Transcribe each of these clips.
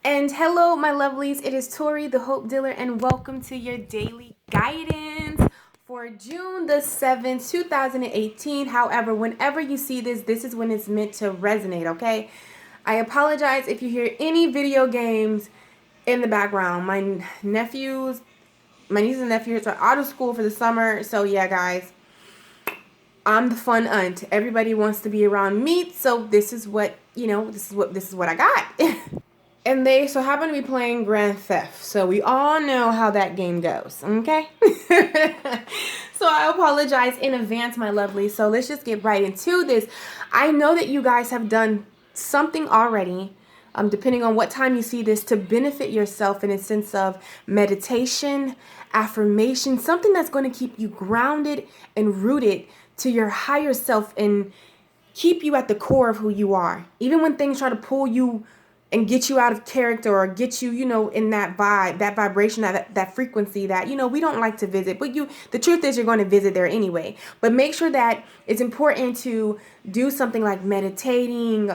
And hello, my lovelies. It is Tori, the Hope Dealer, and welcome to your daily guidance for June the 7th, 2018. However, whenever you see this, this is when it's meant to resonate, okay? I apologize if you hear any video games in the background. My nieces and nephews are out of school for the summer. So, yeah, guys, I'm the fun aunt. Everybody wants to be around me. So, this is what I got. And they so happen to be playing Grand Theft. So we all know how that game goes, okay? So I apologize in advance, my lovely. So let's just get right into this. I know that you guys have done something already, depending on what time you see this, to benefit yourself in a sense of meditation, affirmation, something that's going to keep you grounded and rooted to your higher self and keep you at the core of who you are. Even when things try to pull you and get you out of character or get you, in that vibe, that vibration, that frequency that, we don't like to visit. But the truth is you're going to visit there anyway. But make sure that it's important to do something like meditating,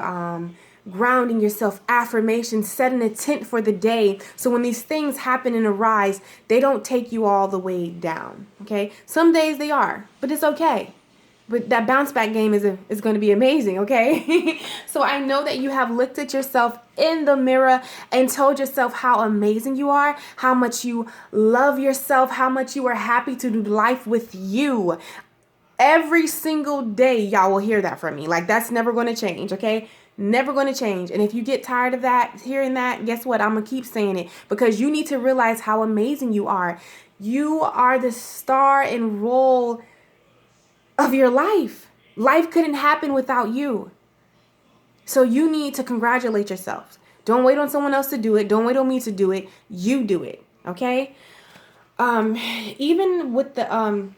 grounding yourself, affirmation, set an intent for the day. So when these things happen and arise, they don't take you all the way down. Okay. Some days they are, but it's okay. But that bounce back game is going to be amazing, okay? So I know that you have looked at yourself in the mirror and told yourself how amazing you are, how much you love yourself, how much you are happy to do life with you. Every single day, y'all will hear that from me. Like, that's never going to change, okay? Never going to change. And if you get tired of that, hearing that, guess what? I'm going to keep saying it because you need to realize how amazing you are. You are the star and role of your life. Life couldn't happen without you. So you need to congratulate yourself. Don't wait on someone else to do it. Don't wait on me to do it. You do it. Okay? Even with the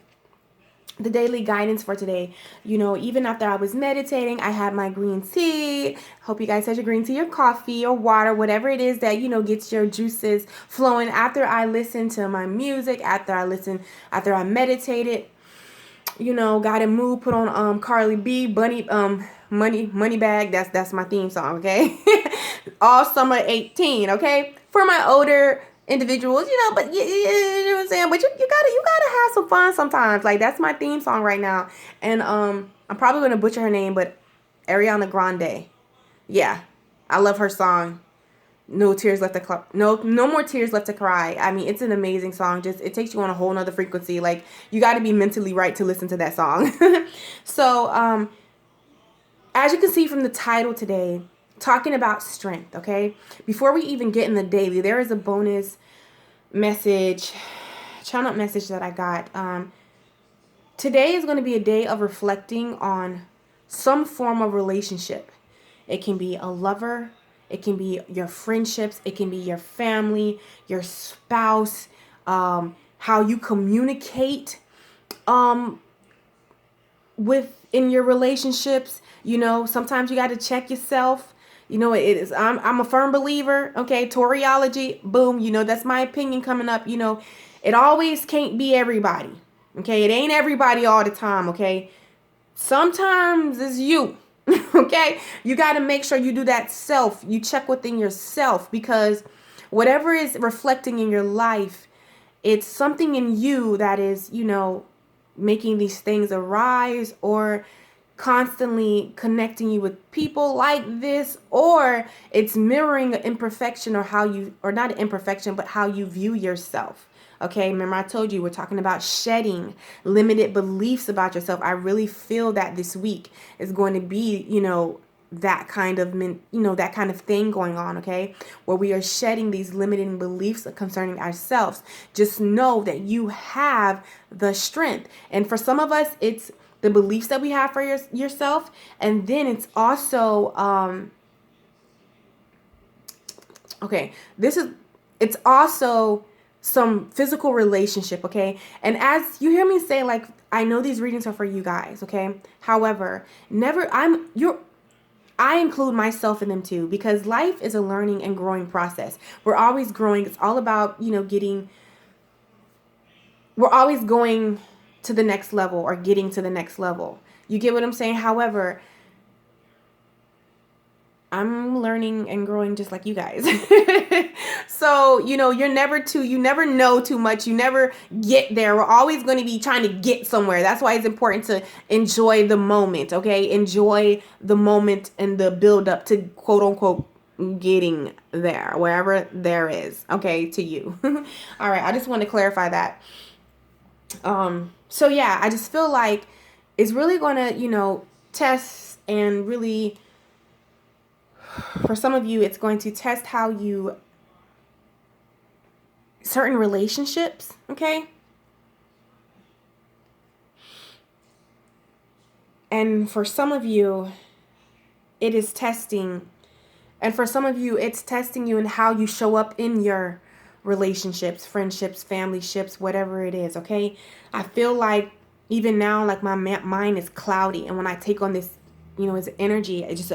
daily guidance for today, even after I was meditating, I had my green tea. Hope you guys had your green tea or coffee or water, whatever it is that, gets your juices flowing. After I listened to my music, after I meditated, got in mood, put on Carly B, money bag. That's my theme song, okay? All summer 18, okay? For my older individuals, but you know what I'm saying? But you gotta have some fun sometimes. Like, that's my theme song right now. And I'm probably gonna butcher her name, but Ariana Grande. Yeah. I love her song. No tears left to cry. No more tears left to cry. I mean, it's an amazing song. Just, it takes you on a whole nother frequency. Like, you got to be mentally right to listen to that song. So, as you can see from the title today, talking about strength, okay? Before we even get in the daily, there is a bonus channel message that I got. Today is going to be a day of reflecting on some form of relationship. It can be a lover. It can be your friendships. It can be your family, your spouse, how you communicate within your relationships. Sometimes you got to check yourself. It is. I'm a firm believer. Okay, Toriology. Boom. That's my opinion coming up. It always can't be everybody. Okay, it ain't everybody all the time. Okay, sometimes it's you. Okay, you got to make sure you do that self. You check within yourself, because whatever is reflecting in your life, it's something in you that is, making these things arise, or constantly connecting you with people like this, or it's mirroring an imperfection, or not an imperfection, but how you view yourself. Okay, remember I told you we're talking about shedding limited beliefs about yourself. I really feel that this week is going to be, that kind of thing going on, okay? Where we are shedding these limiting beliefs concerning ourselves. Just know that you have the strength. And for some of us, it's the beliefs that we have for yourself. And then it's also, it's also some physical relationship, okay? And as you hear me say, like, I know these readings are for you guys, okay? However, I include myself in them too, because life is a learning and growing process. We're always growing. It's all about, we're always going to the next level or getting to the next level. You get what I'm saying? However, I'm learning and growing just like you guys. So, you never know too much. You never get there. We're always going to be trying to get somewhere. That's why it's important to enjoy the moment, okay? Enjoy the moment and the build up to quote unquote getting there, wherever there is, okay, to you. All right, I just want to clarify that. So yeah, I just feel like it's really going to, test and really, for some of you, it's going to test how you, certain relationships, okay? And for some of you, it is testing. And for some of you, it's testing you in how you show up in your relationships, friendships, family ships, whatever it is, okay? I feel like even now, like my mind is cloudy. And when I take on this, it's energy, it's just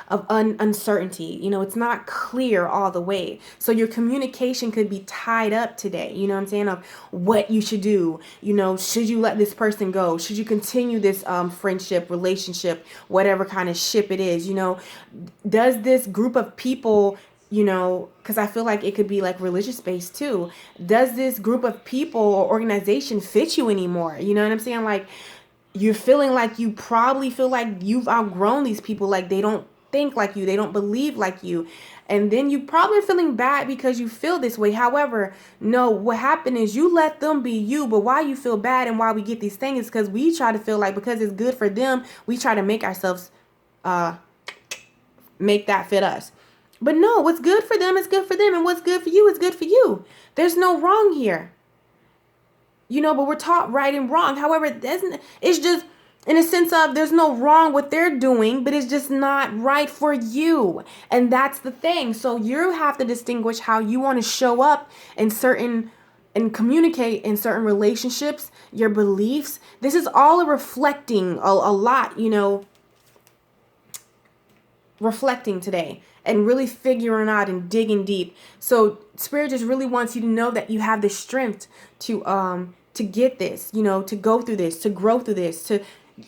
of uncertainty. It's not clear all the way. So your communication could be tied up today, you know what I'm saying, of what you should do. Should you let this person go? Should you continue this friendship, relationship, whatever kind of ship it is? Does this group of people, because I feel like it could be like religious based too. Does this group of people or organization fit you anymore? You know what I'm saying? Like, you're feeling like you probably feel like you've outgrown these people. Like, they don't think like you. They don't believe like you. And then you probably are feeling bad because you feel this way. However, no, what happened is you let them be you. But why you feel bad and why we get these things is because we try to feel like because it's good for them, we try to make ourselves make that fit us. But no, what's good for them is good for them. And what's good for you is good for you. There's no wrong here. But we're taught right and wrong. However, it's just in a sense of there's no wrong what they're doing, but it's just not right for you. And that's the thing. So you have to distinguish how you want to show up in certain and communicate in certain relationships, your beliefs. This is all a reflecting a lot, reflecting today and really figuring out and digging deep. So Spirit just really wants you to know that you have the strength to get this, to go through this, to grow through this,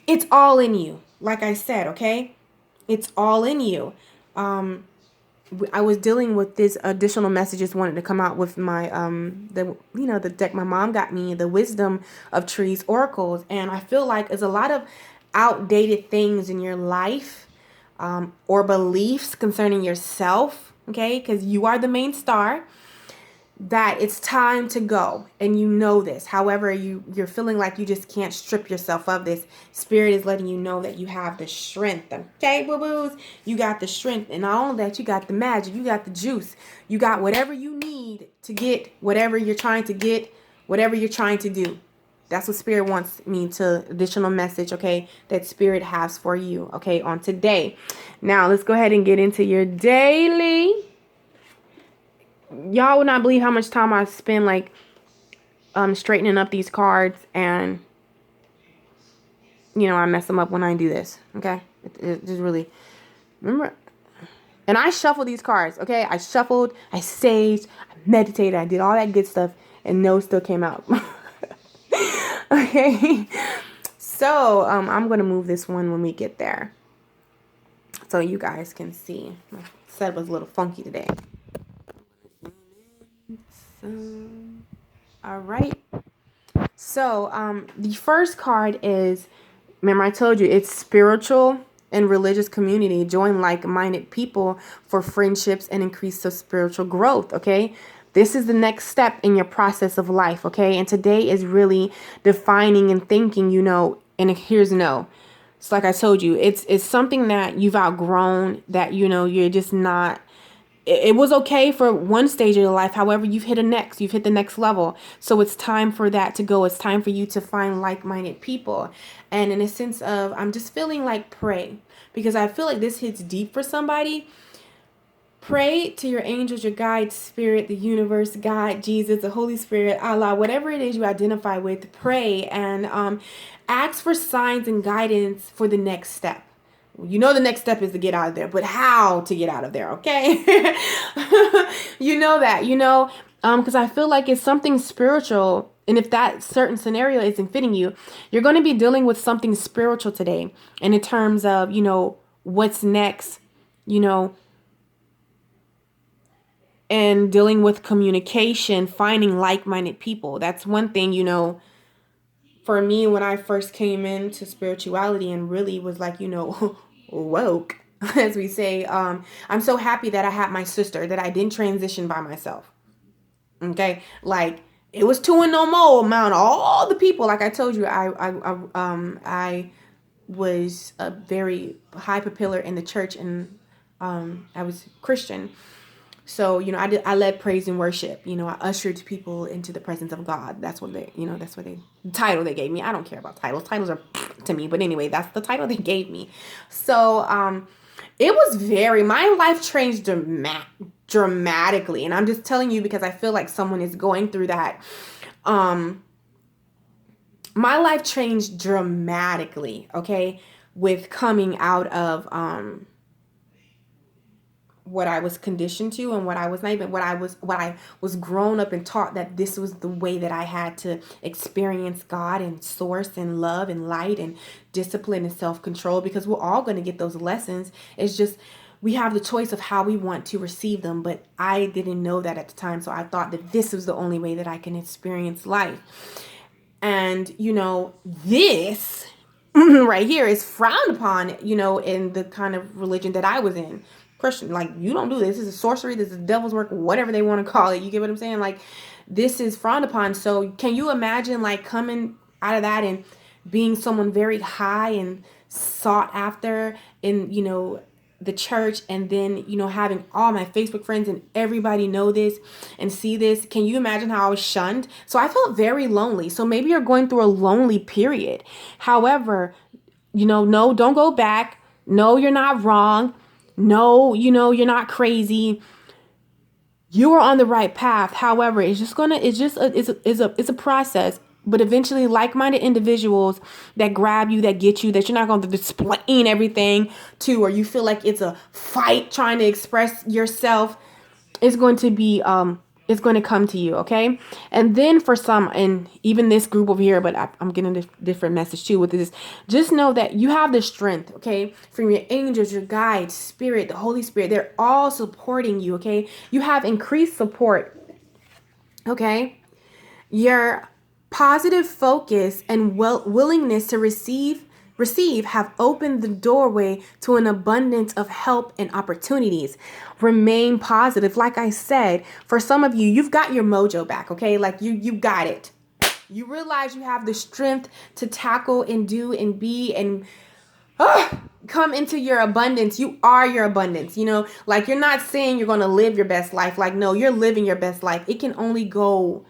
it's all in you. Like I said, okay? It's all in you. I was dealing with this additional messages, wanted to come out with my, the deck my mom got me, the Wisdom of Trees Oracles. And I feel like there's a lot of outdated things in your life, or beliefs concerning yourself, okay? Because you are the main star, that it's time to go. And this. However, you're feeling like you just can't strip yourself of this. Spirit is letting you know that you have the strength. Okay, boo-boos? You got the strength. And not only that, you got the magic. You got the juice. You got whatever you need to get whatever you're trying to get, whatever you're trying to do. That's what Spirit wants me to, additional message, okay, that Spirit has for you, okay, on today. Now, let's go ahead and get into your daily. Y'all would not believe how much time I spend, like, straightening up these cards, and, I mess them up when I do this, okay? It just really, remember, and I shuffled these cards, okay? I shuffled, I saged, I meditated, I did all that good stuff, and no still came out. Okay, so I'm going to move this one when we get there so you guys can see. My set was a little funky today. So, all right. So the first card is, remember I told you, it's spiritual and religious community. Join like-minded people for friendships and increase of spiritual growth, okay? This is the next step in your process of life, okay? And today is really defining and thinking, and here's no. It's like I told you, it's something that you've outgrown, that, you're just not, it was okay for one stage of your life. However, you've hit the next level. So it's time for that to go. It's time for you to find like-minded people. And in a sense of, I'm just feeling like pray, because I feel like this hits deep for somebody. Pray to your angels, your guides, Spirit, the universe, God, Jesus, the Holy Spirit, Allah, whatever it is you identify with. Pray and ask for signs and guidance for the next step. The next step is to get out of there, but how to get out of there, okay? Because I feel like it's something spiritual. And if that certain scenario isn't fitting you, you're going to be dealing with something spiritual today. And in terms of, what's next you know, and dealing with communication, finding like-minded people. That's one thing, you know, for me when I first came into spirituality and really was like, you know, woke, as we say. I'm so happy that I had my sister, that I didn't transition by myself. Okay, like it was two and no more amount of all the people. Like I told you, I was a very high pillar in the church, and I was Christian. So, you know, I led praise and worship. You know, I ushered people into the presence of God. That's what they, you know, that's what they, the title they gave me. I don't care about titles. Titles are to me. But anyway, that's the title they gave me. So, it was my life changed dramatically. And I'm just telling you because I feel like someone is going through that. My life changed dramatically, okay, with coming out of, what I was conditioned to and what I was not even what I was grown up and taught that this was the way that I had to experience God and source and love and light and discipline and self-control, because we're all going to get those lessons. It's just we have the choice of how we want to receive them, but I didn't know that at the time, so I thought that this was the only way that I can experience life. And you know, this right here is frowned upon, you know, in the kind of religion that I was in. Christian, like, you don't do this. This is sorcery. This is devil's work, whatever they want to call it. You get what I'm saying? Like, this is frowned upon. So can you imagine like coming out of that and being someone very high and sought after in, you know, the church, and then, you know, having all my Facebook friends and everybody know this and see this? Can you imagine how I was shunned? So I felt very lonely. So maybe you're going through a lonely period. However, you know, no, don't go back. No, you're not wrong. No, you know, you're not crazy. You are on the right path. However, it's a process. But eventually, like-minded individuals that grab you, that get you, that you're not going to explain everything to, or you feel like it's a fight trying to express yourself, is going to be it's going to come to you, okay? And then for some, and even this group over here, but I'm getting a different message too with this. Just know that you have the strength, okay? From your angels, your guides, spirit, the Holy Spirit, they're all supporting you, okay? You have increased support, okay? Your positive focus and willingness to receive have opened the doorway to an abundance of help and opportunities. Remain positive. Like I said, for some of you, you've got your mojo back, okay? Like you got it. You realize you have the strength to tackle and do and be and come into your abundance. You are your abundance. You know, like you're not saying you're going to live your best life. Like, no, you're living your best life. It can only go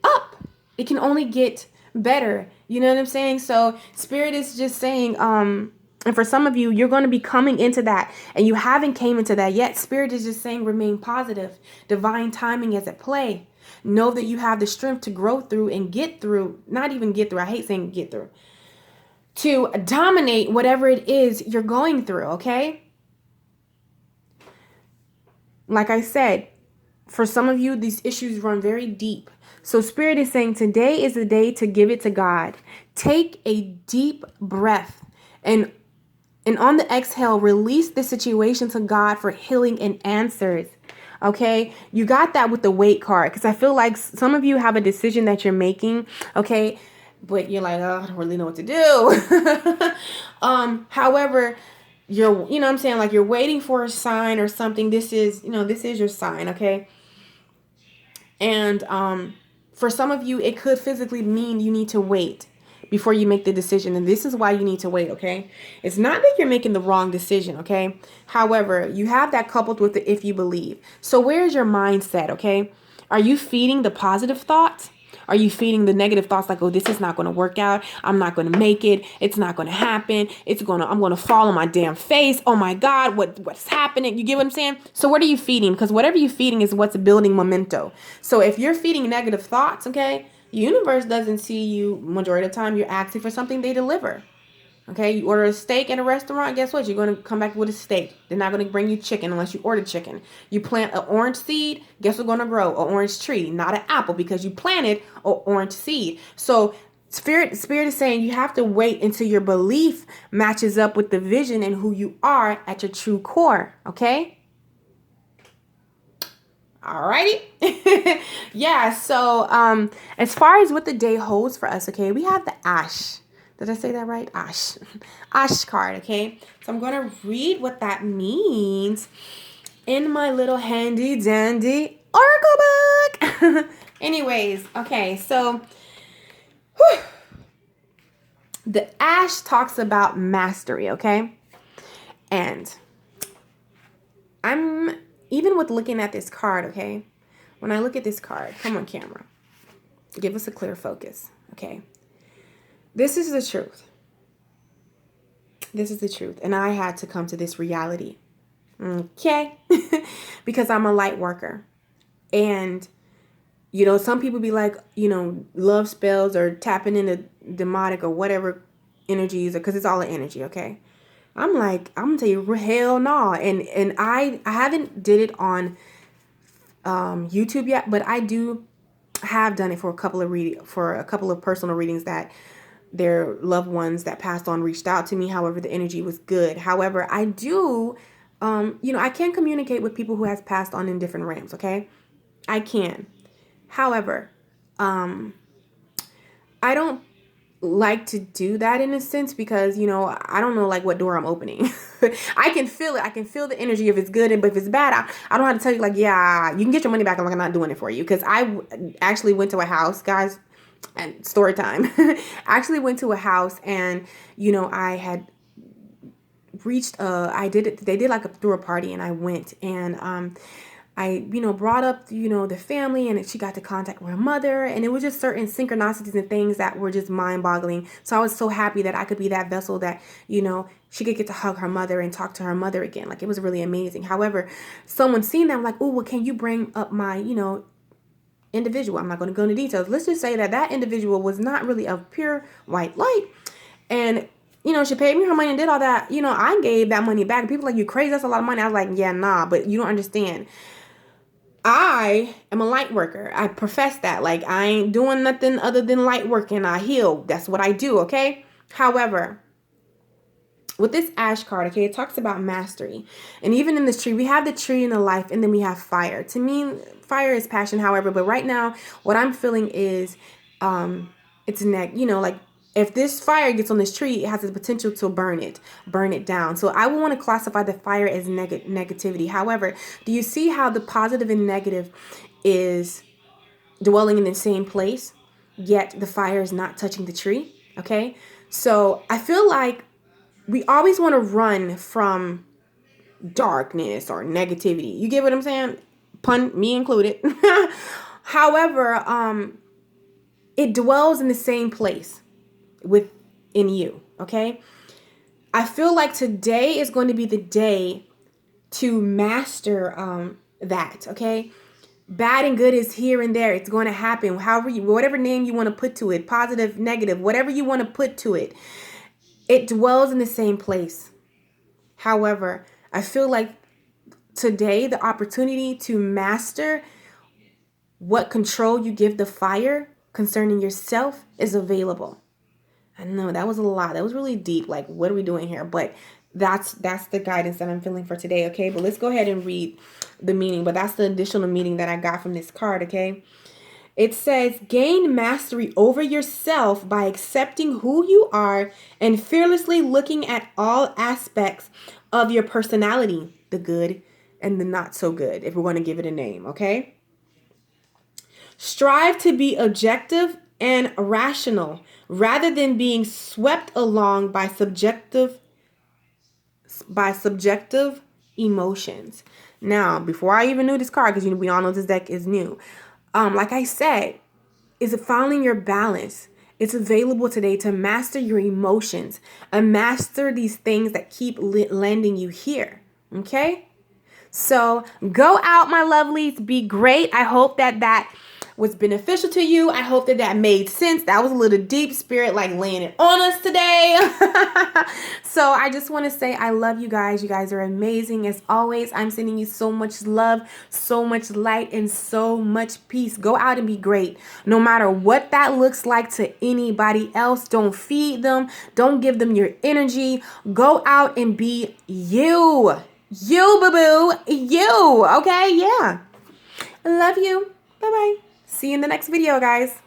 up. It can only get better. You know what I'm saying? So Spirit is just saying, and for some of you, you're going to be coming into that and you haven't came into that yet. Spirit is just saying, remain positive. Divine timing is at play. Know that you have the strength to grow through and get through, not even get through. I hate saying get through, to dominate whatever it is you're going through. Okay. Like I said, for some of you, these issues run very deep. So Spirit is saying today is the day to give it to God. Take a deep breath and on the exhale, release the situation to God for healing and answers. Okay, you got that with the wait card, because I feel like some of you have a decision that you're making. Okay, but you're like, oh, I don't really know what to do. However, you know what I'm saying? Like you're waiting for a sign or something. This is your sign. Okay. And, for some of you, it could physically mean you need to wait before you make the decision. And this is why you need to wait, okay? It's not that you're making the wrong decision, okay? However, you have that coupled with the if you believe. So where's your mindset, okay? Are you feeding the positive thoughts? Are you feeding the negative thoughts like, oh, this is not going to work out. I'm not going to make it. It's not going to happen. I'm going to fall on my damn face. Oh my God, what's happening? You get what I'm saying? So what are you feeding? Because whatever you're feeding is what's building memento. So if you're feeding negative thoughts, okay, the universe doesn't see you majority of the time. You're asking for something, they deliver. Okay, you order a steak at a restaurant, guess what? You're going to come back with a steak. They're not going to bring you chicken unless you order chicken. You plant an orange seed, guess what's going to grow? An orange tree, not an apple, because you planted an orange seed. So Spirit is saying you have to wait until your belief matches up with the vision and who you are at your true core, okay? Alrighty. Yeah, so as far as what the day holds for us, okay, we have the Ash. Did I say that right? Ash. Ash card, okay? So I'm going to read what that means in my little handy dandy oracle book. Anyways, okay, so the Ash talks about mastery, okay? And I'm, even with looking at this card, okay? When I look at this card, come on camera, give us a clear focus, okay? This is the truth. This is the truth. And I had to come to this reality, okay? Because I'm a light worker. And, you know, some people be like, you know, love spells or tapping into demonic or whatever energies, because it's all an energy, okay? I'm like, I'm gonna tell you, hell no. And I haven't did it on YouTube yet, but I do have done it for a couple of personal readings that their loved ones that passed on reached out to me. However, the energy was good. However, I do, you know, I can communicate with people who has passed on in different realms. Okay, I can. However, I don't like to do that in a sense because, you know, I don't know like what door I'm opening. I can feel it. I can feel the energy if it's good, but if it's bad, I don't have to tell you like, yeah, you can get your money back. I'm like, I'm not doing it for you. Because I actually went to a house, guys, and story time. Actually went to a house and, you know, I had reached, I did it. They did like through a party and I went and, I, you know, brought up, you know, the family and she got to contact with her mother and it was just certain synchronicities and things that were just mind boggling. So I was so happy that I could be that vessel that, you know, she could get to hug her mother and talk to her mother again. Like it was really amazing. However, someone seen that, I'm like, oh, well, can you bring up my, you know, individual? I'm not going to go into details. Let's just say that that individual was not really of pure white light. And, you know, she paid me her money and did all that. You know, I gave that money back. People like, you crazy? That's a lot of money. I was like, yeah, nah, but you don't understand. I am a light worker. I profess that. Like, I ain't doing nothing other than light working. I heal. That's what I do, okay? However, with this Ash card, okay, it talks about mastery. And even in this tree, we have the tree and the life, and then we have fire. To me, fire is passion, however, but right now, what I'm feeling is, it's you know, like, if this fire gets on this tree, it has the potential to burn it down. So I would want to classify the fire as negativity. However, do you see how the positive and negative is dwelling in the same place, yet the fire is not touching the tree? Okay, so I feel like we always want to run from darkness or negativity. You get what I'm saying? Pun, me included. However, it dwells in the same place within you, okay? I feel like today is going to be the day to master that, okay? Bad and good is here and there. It's going to happen. However, whatever name you want to put to it, positive, negative, whatever you want to put to it, it dwells in the same place. However, I feel like today the opportunity to master what control you give the fire concerning yourself is available. I know that was a lot. That was really deep. Like, what are we doing here? But that's the guidance that I'm feeling for today, okay? But let's go ahead and read the meaning. But that's the additional meaning that I got from this card, okay? It says, gain mastery over yourself by accepting who you are and fearlessly looking at all aspects of your personality, the good and the not so good, if we're going to give it a name, okay? Strive to be objective and rational rather than being swept along by subjective emotions. Now, before I even knew this card, because we all know this deck is new, like I said, is finding your balance. It's available today to master your emotions and master these things that keep landing you here. Okay? So go out, my lovelies. Be great. I hope that was beneficial to you. I hope that that made sense. That was a little deep, spirit like laying it on us today. So I just want to say I love you guys. You guys are amazing. As always, I'm sending you so much love, so much light, and so much peace. Go out and be great. No matter what that looks like to anybody else, don't feed them. Don't give them your energy. Go out and be you. You, boo-boo. You. Okay? Yeah. Love you. Bye-bye. See you in the next video, guys.